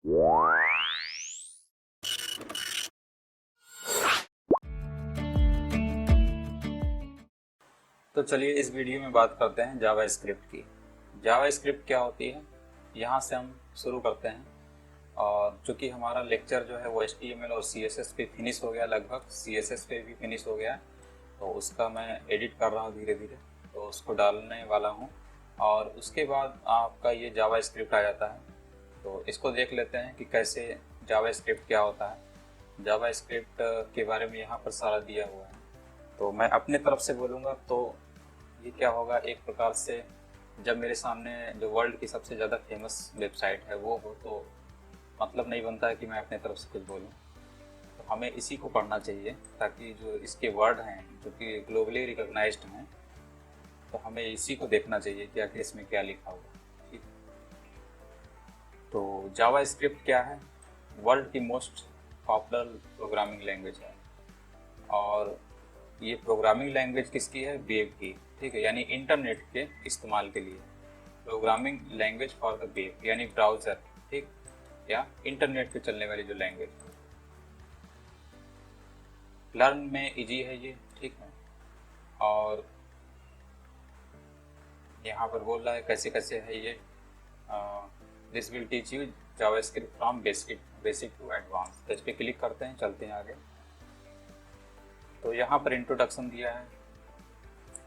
तो चलिए इस वीडियो में बात करते हैं जावा स्क्रिप्ट की। जावा स्क्रिप्ट क्या होती है, यहाँ से हम शुरू करते हैं। और चूँकि हमारा लेक्चर जो है वो HTML और CSS पे फिनिश हो गया, लगभग CSS पे भी फिनिश हो गया, तो उसका मैं एडिट कर रहा हूँ धीरे धीरे, तो उसको डालने वाला हूँ। और उसके बाद आपका ये जावा स्क्रिप्ट आ जाता है। तो इसको देख लेते हैं कि कैसे जावा स्क्रिप्ट क्या होता है। जावा स्क्रिप्ट के बारे में यहाँ पर सारा दिया हुआ है, तो मैं अपने तरफ से बोलूँगा तो ये क्या होगा, एक प्रकार से जब मेरे सामने जो वर्ल्ड की सबसे ज़्यादा फेमस वेबसाइट है वो हो, तो मतलब नहीं बनता है कि मैं अपने तरफ से कुछ बोलूँ। तो हमें इसी को पढ़ना चाहिए ताकि जो इसके वर्ड हैं जो कि ग्लोबली रिकॉग्नाइज्ड हैं, तो हमें इसी को देखना चाहिए कि आखिर इसमें क्या लिखा हुआ। ठीक, तो जावा स्क्रिप्ट क्या है? वर्ल्ड की मोस्ट पॉपुलर प्रोग्रामिंग लैंग्वेज है। और ये प्रोग्रामिंग लैंग्वेज किसकी है? वेब की। ठीक है, यानी इंटरनेट के इस्तेमाल के लिए programming language for the web, यानी ब्राउज़र, ठीक, या इंटरनेट पे चलने वाली जो लैंग्वेज। लर्न में इजी है ये, ठीक है। और यहाँ पर बोल रहा है कैसे कैसे है ये। This will teach you JavaScript from basic to advance. तो इस पर क्लिक करते हैं, चलते हैं आगे। तो यहाँ पर इंट्रोडक्शन दिया है।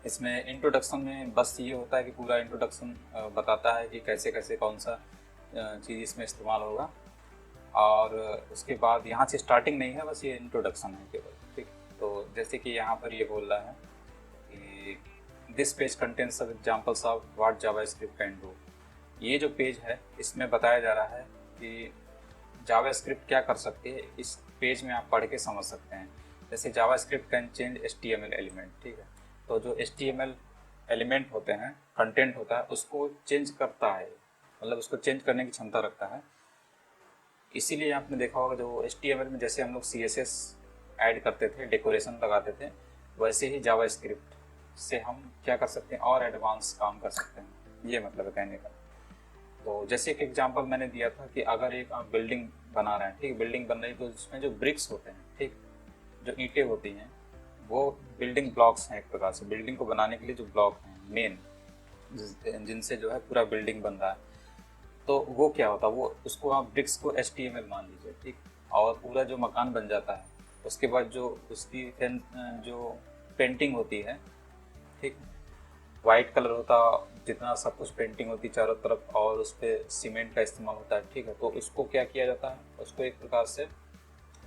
इसमें इंट्रोडक्शन में बस ये होता है कि पूरा इंट्रोडक्शन बताता है कि कैसे कैसे कौन सा चीज़ इसमें इस्तेमाल होगा। और उसके बाद यहाँ से स्टार्टिंग नहीं है, बस ये इंट्रोडक्शन है केवल। ठीक, तो जैसे कि यहाँ पर ये बोल रहा है कि दिस पेज कंटेन्स सब examples of what JavaScript can do. ये जो पेज है इसमें बताया जा रहा है कि जावास्क्रिप्ट क्या कर सकती है। इस पेज में आप पढ़ के समझ सकते हैं। जैसे JavaScript can change HTML element, ठीक है। तो जो HTML एलिमेंट होते हैं, कंटेंट होता है, उसको चेंज करता है, मतलब उसको चेंज करने की क्षमता रखता है। इसीलिए आपने देखा होगा जो HTML में जैसे हम लोग CSS ऐड करते थे, डेकोरेशन लगाते थे, वैसे ही जावास्क्रिप्ट से हम क्या कर सकते हैं, और एडवांस काम कर सकते हैं। ये मतलब है कहने का। तो जैसे एक एग्जांपल मैंने दिया था कि अगर एक आप बिल्डिंग बना रहे हैं, ठीक, बिल्डिंग बन रही, तो उसमें जो ब्रिक्स होते हैं, ठीक, जो ईंटें होती हैं, वो बिल्डिंग ब्लॉक्स हैं एक प्रकार से। बिल्डिंग को बनाने के लिए जो ब्लॉक हैं मेन, जिनसे जो है पूरा बिल्डिंग बन रहा है, तो वो क्या होता है, वो उसको आप ब्रिक्स को HTML मान लीजिए, ठीक, और पूरा जो मकान बन जाता है, उसके बाद जो उसकी जो पेंटिंग होती है, ठीक, वाइट कलर होता, जितना सब कुछ पेंटिंग होती चारों तरफ, और उस पर सीमेंट का इस्तेमाल होता है, ठीक है। तो इसको क्या किया जाता है, उसको एक प्रकार से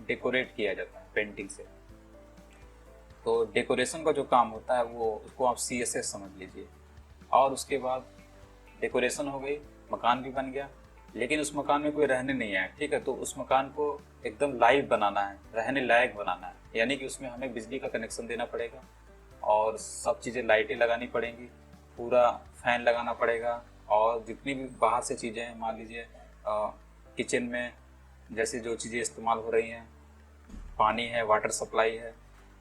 डेकोरेट किया जाता है पेंटिंग से। तो डेकोरेशन का जो काम होता है वो, उसको आप CSS समझ लीजिए। और उसके बाद डेकोरेशन हो गई, मकान भी बन गया, लेकिन उस मकान में कोई रहने नहीं आया, ठीक है। तो उस मकान को एकदम लाइव बनाना है, रहने लायक बनाना है, यानी कि उसमें हमें बिजली का कनेक्शन देना पड़ेगा, और सब चीज़ें, लाइटें लगानी पड़ेंगी, पूरा फैन लगाना पड़ेगा, और जितनी भी बाहर से चीज़ें हैं, मान लीजिए किचन में जैसे जो चीज़ें इस्तेमाल हो रही हैं, पानी है, वाटर सप्लाई है,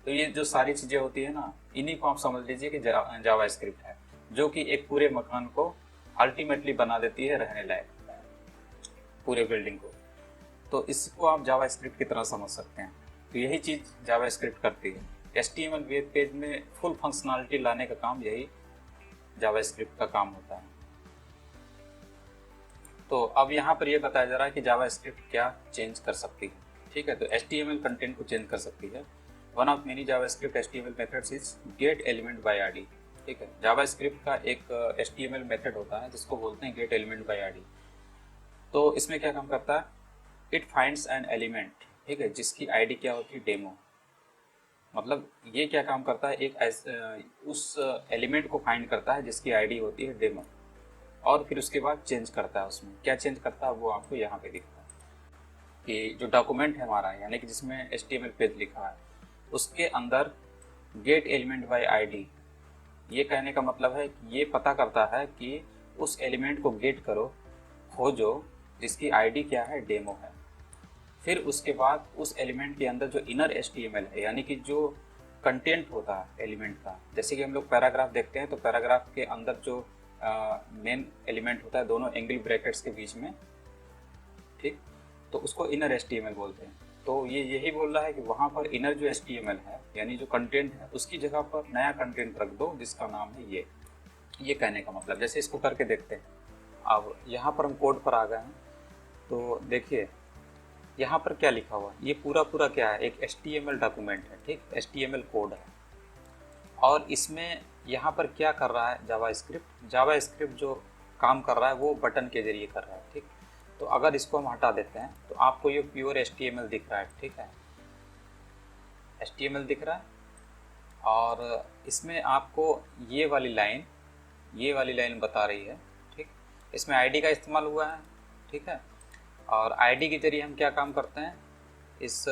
तो ये जो सारी चीज़ें होती है ना, इन्हीं को आप समझ लीजिए कि जावास्क्रिप्ट है, जो कि एक पूरे मकान को अल्टीमेटली बना देती है रहने लायक, पूरे बिल्डिंग को। तो इसको आप जावास्क्रिप्ट की तरह समझ सकते हैं। तो यही चीज़ जावास्क्रिप्ट करती है। HTML वेब पेज में फुल फंक्शनलिटी लाने का काम यही जावास्क्रिप्ट का काम होता है। तो अब यहाँ पर ये बताया जा रहा है कि जावास्क्रिप्ट क्या चेंज कर सकती है, ठीक है। तो HTML कंटेंट को चेंज कर सकती है। One of many JavaScript HTML methods is get element by ID, ठीक है। जावास्क्रिप्ट का एक HTML मेथड होता है जिसको बोलते हैं गेट एलिमेंट बाय ID। तो इसमें क्या काम करता है, इट फाइंड्स एन एलिमेंट, ठीक है, जिसकी ID क्या होती है, डेमो। मतलब ये क्या काम करता है, उस एलिमेंट को फाइंड करता है जिसकी ID होती है डेमो, और फिर उसके बाद चेंज करता है। उसमें क्या चेंज करता है वो आपको यहाँ पे दिखता है कि जो डॉक्यूमेंट है हमारा, यानी कि जिसमें HTML पेज लिखा है, उसके अंदर गेट एलिमेंट बाय ID, ये कहने का मतलब है कि ये पता करता है कि उस एलिमेंट को गेट करो, खोजो, जिसकी ID क्या है, डेमो है। फिर उसके बाद उस एलिमेंट के अंदर जो इनर HTML है, यानी कि जो कंटेंट होता है एलिमेंट का, जैसे कि हम लोग पैराग्राफ देखते हैं, तो पैराग्राफ के अंदर जो मेन एलिमेंट होता है दोनों एंगल ब्रैकेट्स के बीच में, ठीक, तो उसको इनर HTML बोलते हैं। तो ये यही बोल रहा है कि वहाँ पर इनर जो HTML है यानी जो कंटेंट है उसकी जगह पर नया कंटेंट रख दो जिसका नाम है ये कहने का मतलब। जैसे इसको करके देखते हैं। अब यहाँ पर हम कोड पर आ गए हैं, तो देखिए यहाँ पर क्या लिखा हुआ है। ये पूरा क्या है, एक HTML डॉक्यूमेंट है, ठीक, HTML कोड है। और इसमें यहाँ पर क्या कर रहा है जावास्क्रिप्ट जो काम कर रहा है वो बटन के जरिए कर रहा है, ठीक। तो अगर इसको हम हटा देते हैं तो आपको ये प्योर HTML दिख रहा है, ठीक है, HTML दिख रहा है। और इसमें आपको ये वाली लाइन बता रही है, ठीक। इसमें ID का इस्तेमाल हुआ है, ठीक है। और ID के जरिए हम क्या काम करते हैं, इस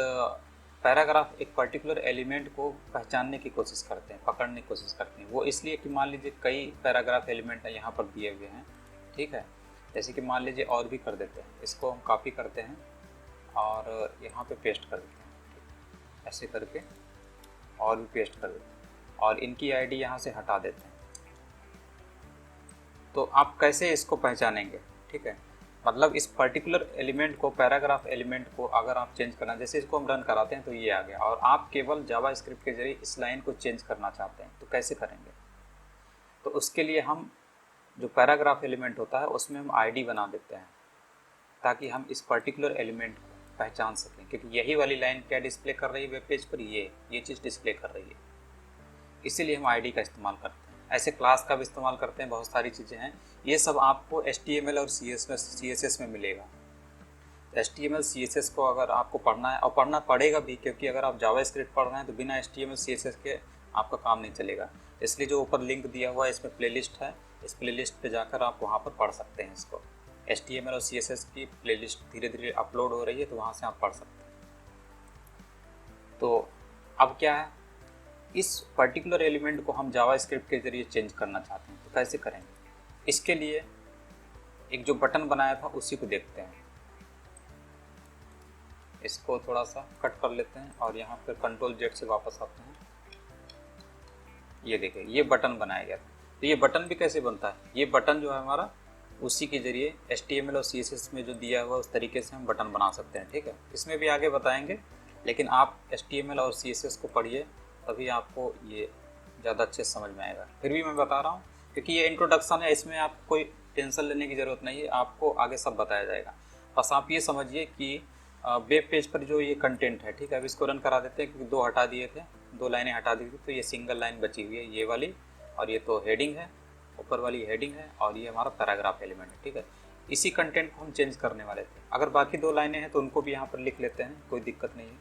पैराग्राफ एक पर्टिकुलर एलिमेंट को पहचानने की कोशिश करते हैं, पकड़ने की कोशिश करते हैं। वो इसलिए कि मान लीजिए कई पैराग्राफ एलिमेंट यहाँ पर दिए हुए हैं, ठीक है। जैसे कि मान लीजिए और भी कर देते हैं, इसको हम कॉपी करते हैं और यहाँ पे पेस्ट कर देते हैं, ऐसे करके और भी पेस्ट कर देते हैं और इनकी ID यहाँ से हटा देते हैं। तो आप कैसे इसको पहचानेंगे, ठीक है, मतलब इस पर्टिकुलर एलिमेंट को, पैराग्राफ एलिमेंट को अगर आप चेंज करना, जैसे इसको हम रन कराते हैं तो ये आ गया, और आप केवल जावास्क्रिप्ट के जरिए इस लाइन को चेंज करना चाहते हैं तो कैसे करेंगे। तो उसके लिए हम जो पैराग्राफ एलिमेंट होता है उसमें हम ID बना देते हैं ताकि हम इस पर्टिकुलर एलिमेंट को पहचान सकें, क्योंकि यही वाली लाइन क्या डिस्प्ले कर रही है वेब पेज पर, ये चीज़ डिस्प्ले कर रही है, इसीलिए हम ID का इस्तेमाल करते हैं। ऐसे क्लास का भी इस्तेमाल करते हैं, बहुत सारी चीज़ें हैं। ये सब आपको HTML और CSS में मिलेगा। HTML CSS को अगर आपको पढ़ना है, और पढ़ना पड़ेगा भी, क्योंकि अगर आप जावास्क्रिप्ट पढ़ रहे हैं तो बिना HTML CSS के आपका काम नहीं चलेगा। इसलिए जो ऊपर लिंक दिया हुआ है इसमें प्लेलिस्ट है, इस प्लेलिस्ट पे जाकर आप वहाँ पर पढ़ सकते हैं इसको। HTML और CSS की प्लेलिस्ट धीरे धीरे अपलोड हो रही है, तो वहाँ से आप पढ़ सकते हैं। तो अब क्या है, इस पर्टिकुलर एलिमेंट को हम जावास्क्रिप्ट के जरिए चेंज करना चाहते हैं, तो कैसे करेंगे। इसके लिए एक जो बटन बनाया था उसी को देखते हैं। इसको थोड़ा सा कट कर लेते हैं और यहाँ पर Ctrl+Z से वापस आते हैं। ये देखिए, ये बटन बनाया गया था। तो ये बटन भी कैसे बनता है, ये बटन जो है हमारा, उसी के जरिए HTML और CSS में जो दिया हुआ उस तरीके से हम बटन बना सकते हैं, ठीक है। इसमें भी आगे बताएंगे, लेकिन आप HTML और CSS को पढ़िए, तभी आपको ये ज़्यादा अच्छे से समझ में आएगा। फिर भी मैं बता रहा हूँ क्योंकि ये इंट्रोडक्शन है, इसमें आप कोई टेंशन लेने की ज़रूरत नहीं है, आपको आगे सब बताया जाएगा। बस आप ये समझिए कि वेब पेज पर जो ये कंटेंट है, ठीक है, अब इसको रन करा देते हैं, क्योंकि 2 हटा दिए थे, 2 लाइनें हटा दी थी, तो ये सिंगल लाइन बची हुई है, ये वाली, और ये तो हेडिंग है, ऊपर वाली हेडिंग है, और ये हमारा पैराग्राफ एलिमेंट है, ठीक है। इसी कंटेंट को हम चेंज करने वाले थे। अगर बाकी 2 लाइनें हैं तो उनको भी यहाँ पर लिख लेते हैं, कोई दिक्कत नहीं है,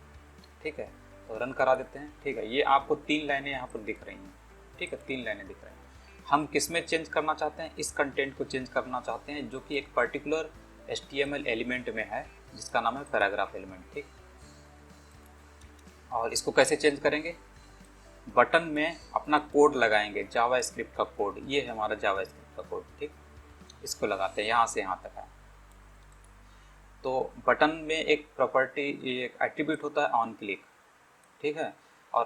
ठीक है। तो रन करा देते हैं, ठीक है। ये आपको 3 लाइनें यहाँ पर दिख रही हैं, ठीक है, 3 लाइनें दिख रही हैं। हम किस में चेंज करना चाहते हैं, इस कंटेंट को चेंज करना चाहते हैं जो कि एक पर्टिकुलर HTML एलिमेंट में है जिसका नाम है पैराग्राफ एलिमेंट, ठीक। और इसको कैसे चेंज करेंगे, बटन में अपना कोड लगाएंगे, जावास्क्रिप्ट का कोड, ये है हमारा जावास्क्रिप्ट का कोड, ठीक। इसको लगाते हैं, यहाँ से यहाँ तक है। तो बटन में एक प्रॉपर्टी, एक एट्रीब्यूट होता है ऑन क्लिक, ठीक है। और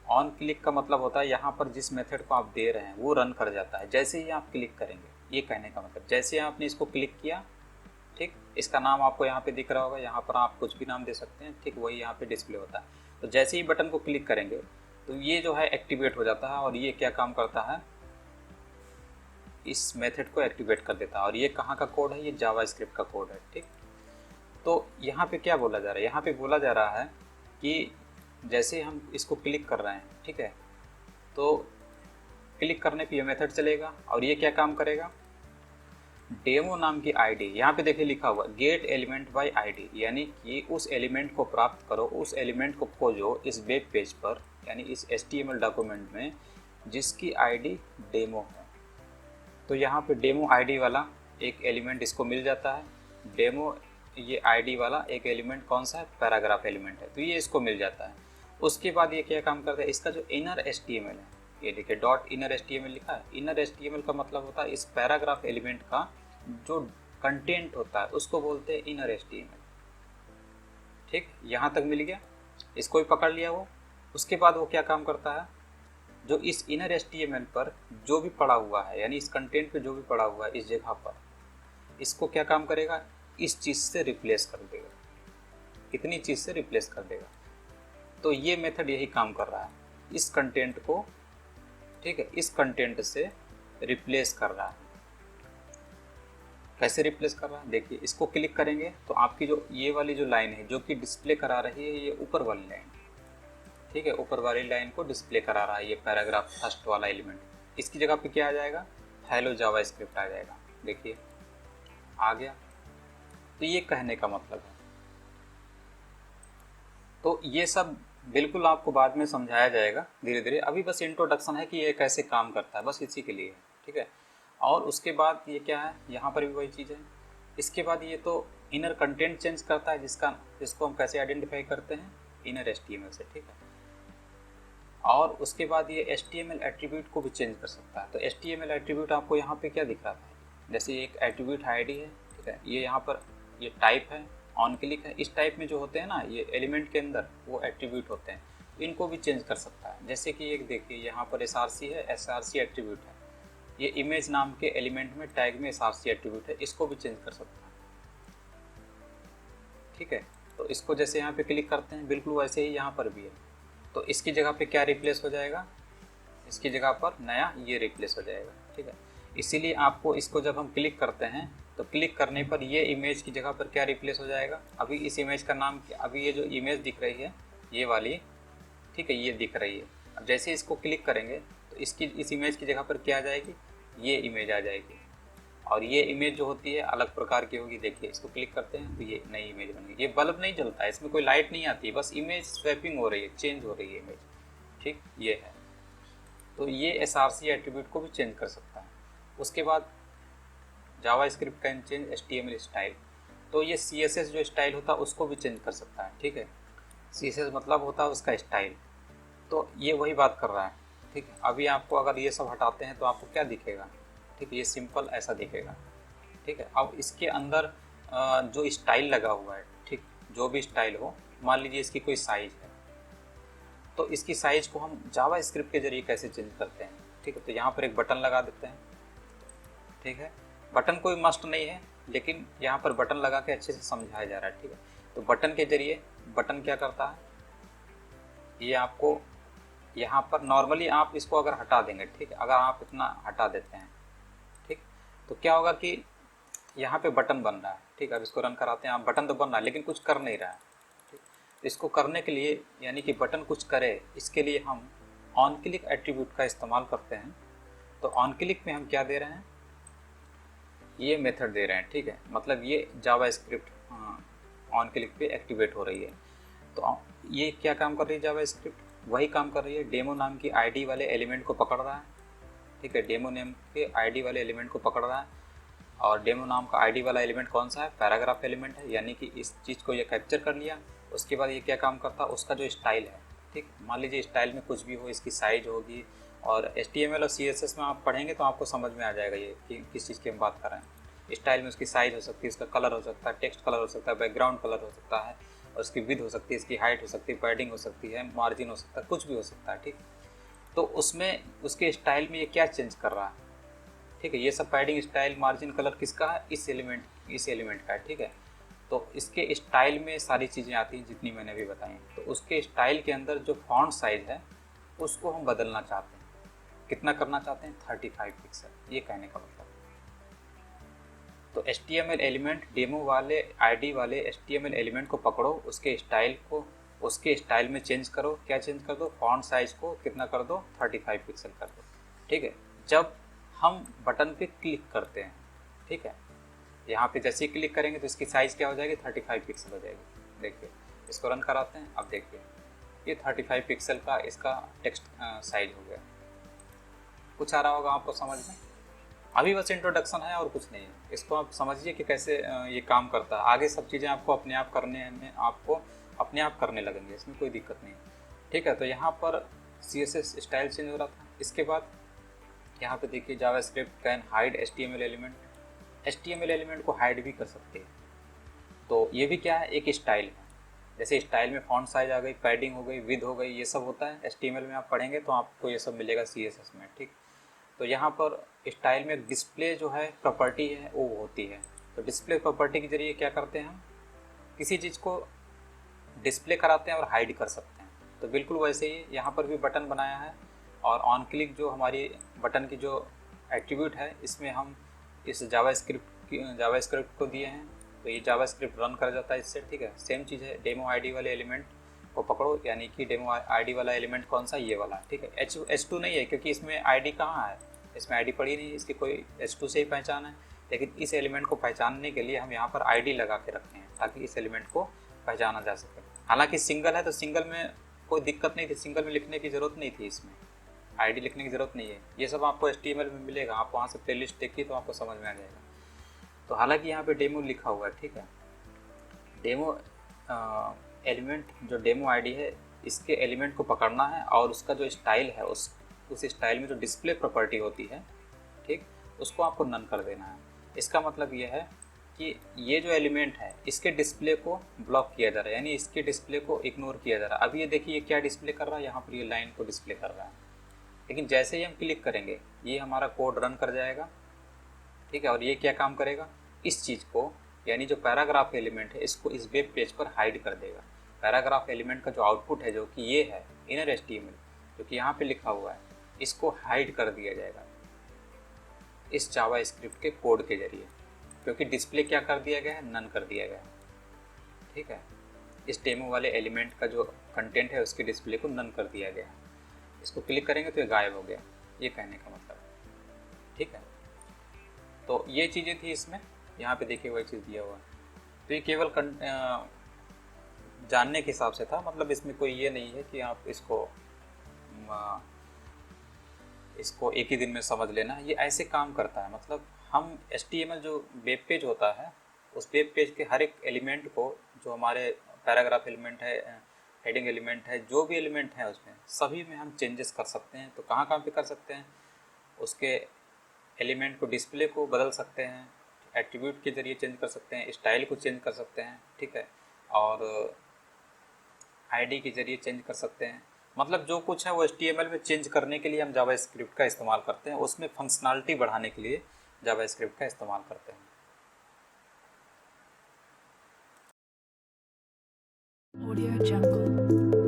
ऑन क्लिक का मतलब होता है यहाँ पर जिस मेथड को आप दे रहे हैं वो रन कर जाता है जैसे ही आप क्लिक करेंगे। ये कहने का मतलब, जैसे ही आपने इसको क्लिक किया, ठीक, इसका नाम आपको यहाँ पे दिख रहा होगा, यहाँ पर आप कुछ भी नाम दे सकते हैं, ठीक, वही यहाँ पे डिस्प्ले होता है। तो जैसे ही बटन को क्लिक करेंगे तो ये जो है एक्टिवेट हो जाता है, और ये क्या काम करता है, इस मेथड को एक्टिवेट कर देता है। और ये कहाँ का कोड है, ये जावास्क्रिप्ट का कोड है, ठीक। तो यहाँ पे क्या बोला जा रहा है, यहाँ पे बोला जा रहा है कि जैसे हम इसको क्लिक कर रहे हैं, ठीक है, तो क्लिक करने पे ये मेथड चलेगा और ये क्या काम करेगा, डेमो नाम की ID, यहाँ पे देखिए लिखा हुआ गेट एलिमेंट बाय ID, यानी कि उस एलिमेंट को प्राप्त करो, उस एलिमेंट को खोजो इस वेब पेज पर, यानी इस HTML डॉक्यूमेंट में जिसकी ID डेमो है। तो यहाँ पे डेमो ID वाला एक एलिमेंट इसको मिल जाता है, डेमो ये ID वाला एक एलिमेंट कौन सा है, पैराग्राफ एलिमेंट है, तो ये इसको मिल जाता है। उसके बाद ये क्या काम करता है, इसका जो इनर HTML है, ये देखिए .inner HTML लिखा है। इनर HTML का मतलब होता है इस पैराग्राफ एलिमेंट का जो कंटेंट होता है उसको बोलते हैं इनर HTML, ठीक। यहाँ तक मिल गया, इसको भी पकड़ लिया वो। उसके बाद वो क्या काम करता है, जो इस इनर HTML पर जो भी पड़ा हुआ है, यानी इस कंटेंट पे जो भी पड़ा हुआ है इस जगह पर, इसको क्या काम करेगा, इस चीज़ से रिप्लेस कर देगा, इतनी चीज़ से रिप्लेस कर देगा। तो ये मेथड यही काम कर रहा है, इस कंटेंट को, ठीक है, इस कंटेंट से रिप्लेस कर रहा है। कैसे रिप्लेस कर रहा है, देखिए इसको क्लिक करेंगे तो आपकी जो ये वाली जो लाइन है जो कि डिस्प्ले करा रही है, ये ऊपर वाली लाइन, ठीक है, ऊपर वाली लाइन को डिस्प्ले करा रहा है ये पैराग्राफ फर्स्ट वाला एलिमेंट। इसकी जगह पे क्या आ जाएगा, हेलो जावास्क्रिप्ट आ जाएगा। देखिए आ गया। तो ये कहने का मतलब है। तो ये सब बिल्कुल आपको बाद में समझाया जाएगा धीरे धीरे, अभी बस इंट्रोडक्शन है कि ये कैसे काम करता है, बस इसी के लिए है, ठीक है। और उसके बाद ये क्या है, यहाँ पर भी वही चीज़ है। इसके बाद ये तो इनर कंटेंट चेंज करता है, जिसको हम कैसे आइडेंटिफाई करते हैं, इनर HTML से, ठीक है। और उसके बाद ये HTML एट्रीब्यूट को भी चेंज कर सकता है। तो HTML एट्रीब्यूट आपको यहाँ पे क्या दिख रहा है, जैसे एक एट्रीब्यूट ID है, ठीक है, ये यहाँ पर ये टाइप है, ऑन क्लिक है। इस टाइप में जो होते हैं ना ये एलिमेंट के अंदर, वो एट्रीब्यूट होते हैं, इनको भी चेंज कर सकता है। जैसे कि एक देखिए यहाँ पर SRC है, SRC एट्रीब्यूट है, ये इमेज नाम के एलिमेंट में टैग में SRC एट्रीब्यूट है, इसको भी चेंज कर सकता है, ठीक है। तो इसको जैसे यहाँ पे क्लिक करते हैं, बिल्कुल वैसे ही यहाँ पर भी है। तो इसकी जगह पे क्या रिप्लेस हो जाएगा, इसकी जगह पर नया ये रिप्लेस हो जाएगा, ठीक है। इसीलिए आपको इसको जब हम क्लिक करते हैं तो क्लिक करने पर ये इमेज की जगह पर क्या रिप्लेस हो जाएगा, अभी इस इमेज का नाम, अभी ये जो इमेज दिख रही है ये वाली, ठीक है, ये दिख रही है। अब जैसे इसको क्लिक करेंगे तो इस इमेज की जगह पर क्या आ जाएगी, ये इमेज आ जाएगी। और ये इमेज जो होती है अलग प्रकार की होगी। देखिए इसको क्लिक करते हैं तो ये नई इमेज बन गई। ये बल्ब नहीं जलता है, इसमें कोई लाइट नहीं आती है, बस इमेज स्वैपिंग हो रही है, चेंज हो रही है इमेज, ठीक, ये है। तो ये SRC एट्रीब्यूट को भी चेंज कर सकता है। उसके बाद JavaScript can change HTML style. तो ये CSS जो स्टाइल होता है उसको भी चेंज कर सकता है, ठीक है। CSS मतलब होता है उसका स्टाइल। तो ये वही बात कर रहा है, ठीक है। अभी आपको अगर ये सब हटाते हैं तो आपको क्या दिखेगा, ठीक है, ये सिंपल ऐसा दिखेगा, ठीक है। अब इसके अंदर जो स्टाइल लगा हुआ है, ठीक, जो भी स्टाइल हो, मान लीजिए इसकी कोई साइज है, तो इसकी साइज को हम जावास्क्रिप्ट के जरिए कैसे चेंज करते हैं, ठीक है। तो यहाँ पर एक बटन लगा देते हैं, ठीक है। बटन कोई मस्ट नहीं है, लेकिन यहाँ पर बटन लगा के अच्छे से समझाया जा रहा है, ठीक है। तो बटन के जरिए, बटन क्या करता है, ये आपको यहाँ पर नॉर्मली आप इसको अगर हटा देंगे, ठीक है, अगर आप इतना हटा देते हैं, ठीक, तो क्या होगा कि यहाँ पे बटन बन रहा है, ठीक है। अब इसको रन कराते हैं, आप बटन तो बन रहा है लेकिन कुछ कर नहीं रहा है, ठीक। तो इसको करने के लिए, यानी कि बटन कुछ करे, इसके लिए हम ऑन क्लिक एट्रीब्यूट का इस्तेमाल करते हैं। तो ऑन क्लिक में हम क्या दे रहे हैं, ये मेथड दे रहे हैं, ठीक है। मतलब ये जावास्क्रिप्ट ऑन क्लिक पे एक्टिवेट हो रही है। तो ये क्या काम कर रही है, जावास्क्रिप्ट वही काम कर रही है, डेमो नाम की ID वाले एलिमेंट को पकड़ रहा है, ठीक है। डेमो नेम के ID वाले एलिमेंट को पकड़ रहा है। और डेमो नाम का ID वाला एलिमेंट कौन सा है, पैराग्राफ एलिमेंट है, यानी कि इस चीज़ को ये कैप्चर कर लिया। उसके बाद ये क्या काम करता है, उसका जो स्टाइल है, ठीक, मान लीजिए स्टाइल में कुछ भी हो, इसकी साइज होगी। और HTML और CSS में आप पढ़ेंगे तो आपको समझ में आ जाएगा ये कि किस चीज़ की हम बात कर रहे हैं। स्टाइल में उसकी साइज हो सकती है, उसका कलर हो सकता है, टेक्स्ट कलर हो सकता है, बैकग्राउंड कलर हो सकता है, और उसकी विड्थ हो सकती है, इसकी हाइट हो सकती है, पैडिंग हो सकती है, मार्जिन हो सकता है, कुछ भी हो सकता है, ठीक। तो उसमें उसके स्टाइल में ये क्या चेंज कर रहा है, ठीक है। ये सब पैडिंग, स्टाइल, मार्जिन, कलर किसका है, इस एलिमेंट का है, ठीक है। तो इसके स्टाइल में सारी चीज़ें आती हैं जितनी मैंने अभी बताई। तो उसके स्टाइल के अंदर जो फॉन्ट साइज है उसको हम बदलना चाहते हैं। कितना करना चाहते हैं, 35 पिक्सल, ये कहने का मतलब। तो HTML एलिमेंट, डेमो वाले ID वाले HTML एलिमेंट को पकड़ो, उसके स्टाइल को उसके स्टाइल में चेंज करो। क्या चेंज कर दो, फॉन्ट साइज को कितना कर दो, 35 पिक्सल कर दो, ठीक है। जब हम बटन पे क्लिक करते हैं, ठीक है, यहाँ पे जैसे ही क्लिक करेंगे तो इसकी साइज़ क्या हो जाएगी, 35 पिक्सल हो जाएगी। देखिए इसको रन कराते हैं, अब देखिए ये 35 पिक्सल का इसका टेक्स्ट साइज हो गया। कुछ आ रहा होगा आपको समझ में, अभी बस इंट्रोडक्शन है और कुछ नहीं है। इसको आप समझिए कि कैसे ये काम करता है। आगे सब चीज़ें आपको अपने आप करने में, आपको अपने आप करने लगेंगे, इसमें कोई दिक्कत नहीं, ठीक है। तो यहाँ पर CSS स्टाइल चेंज हो रहा था। इसके बाद यहाँ पे देखिए, JavaScript can hide HTML element. HTML element को हाइड भी कर सकते हैं। तो ये भी क्या है, एक स्टाइल है। जैसे स्टाइल में फॉन्ट साइज आ गई, पैडिंग हो गई, विड्थ हो गई, ये सब होता है HTML में। आप पढ़ेंगे तो आपको ये सब मिलेगा CSS में, ठीक। तो यहाँ पर स्टाइल में डिस्प्ले जो है प्रॉपर्टी है वो होती है, तो डिस्प्ले प्रॉपर्टी के जरिए क्या करते हैं हम, किसी चीज़ को डिस्प्ले कराते हैं और हाइड कर सकते हैं। तो बिल्कुल वैसे ही यहाँ पर भी बटन बनाया है, और ऑन क्लिक जो हमारी बटन की जो एट्रीब्यूट है, इसमें हम इस जावास्क्रिप्ट को दिए हैं, तो ये जावास्क्रिप्ट रन कर जाता है इससे। ठीक है, सेम चीज़ है, डेमो आईडी वाले एलिमेंट को पकड़ो, यानी कि डेमो आईडी वाला एलिमेंट कौन सा, ये वाला। ठीक है, H2 नहीं है, क्योंकि इसमें आईडी कहाँ है, इसमें आईडी पड़ी नहीं, इसकी कोई H2 से ही पहचान है। लेकिन इस एलिमेंट को पहचानने के लिए हम यहाँ पर आईडी लगा के रखते हैं, ताकि इस एलिमेंट को पहचाना जा सके। हालांकि सिंगल है तो सिंगल में कोई दिक्कत नहीं थी, सिंगल में लिखने की ज़रूरत नहीं थी, इसमें आईडी लिखने की ज़रूरत नहीं है। ये सब आपको HTML में मिलेगा, आप वहाँ से प्लेलिस्ट देखिए तो आपको समझ में आ जाएगा। तो हालांकि यहाँ पे डेमो लिखा हुआ है, ठीक है, डेमो एलिमेंट जो डेमो आईडी है, इसके एलिमेंट को पकड़ना है, और उसका जो स्टाइल है, उस स्टाइल में जो डिस्प्ले प्रॉपर्टी होती है, ठीक, उसको आपको नन कर देना है। इसका मतलब ये है कि ये जो एलिमेंट है, इसके डिस्प्ले को ब्लॉक किया जा रहा है, यानी इसके डिस्प्ले को इग्नोर किया जा रहा है। अब ये देखिए ये क्या डिस्प्ले कर रहा है, यहाँ पर ये लाइन को डिस्प्ले कर रहा है, लेकिन जैसे ही हम क्लिक करेंगे ये हमारा कोड रन कर जाएगा। ठीक है, और ये क्या काम करेगा, इस चीज़ को, यानी जो पैराग्राफ एलिमेंट है, इसको इस वेब पेज पर हाइड कर देगा। पैराग्राफ एलिमेंट का जो आउटपुट है, जो कि ये है इनर HTML, जो कि यहाँ पे लिखा हुआ है, इसको हाइड कर दिया जाएगा इस जावास्क्रिप्ट के कोड के जरिए, क्योंकि डिस्प्ले क्या कर दिया गया है, नन कर दिया गया है। ठीक है, इस डेमो वाले एलिमेंट का जो कंटेंट है, उसके डिस्प्ले को नन कर दिया गया है। इसको क्लिक करेंगे तो ये गायब हो गया, ये कहने का मतलब है। ठीक है, तो ये चीज़ें थी इसमें, यहाँ पे देखिए वही चीज़ दिया हुआ है। तो ये केवल जानने के हिसाब से था, मतलब इसमें कोई ये नहीं है कि आप इसको एक ही दिन में समझ लेना, ये ऐसे काम करता है। मतलब हम HTML जो वेब पेज होता है, उस वेब पेज के हर एक एलिमेंट को, जो हमारे पैराग्राफ एलिमेंट है, हेडिंग एलिमेंट है, जो भी एलिमेंट है उसमें सभी में हम चेंजेस कर सकते हैं। तो कहाँ पे कर सकते हैं, उसके एलिमेंट को, डिस्प्ले को बदल सकते हैं, एट्रीब्यूट के जरिए चेंज कर सकते हैं, स्टाइल को चेंज कर सकते हैं। ठीक है, और आईडी के जरिए चेंज कर सकते हैं। मतलब जो कुछ है वो HTML में चेंज करने के लिए हम जावास्क्रिप्ट का इस्तेमाल करते हैं, उसमें फंक्शनलिटी बढ़ाने के लिए जावास्क्रिप्ट का इस्तेमाल करते हैं। Audio Jungle।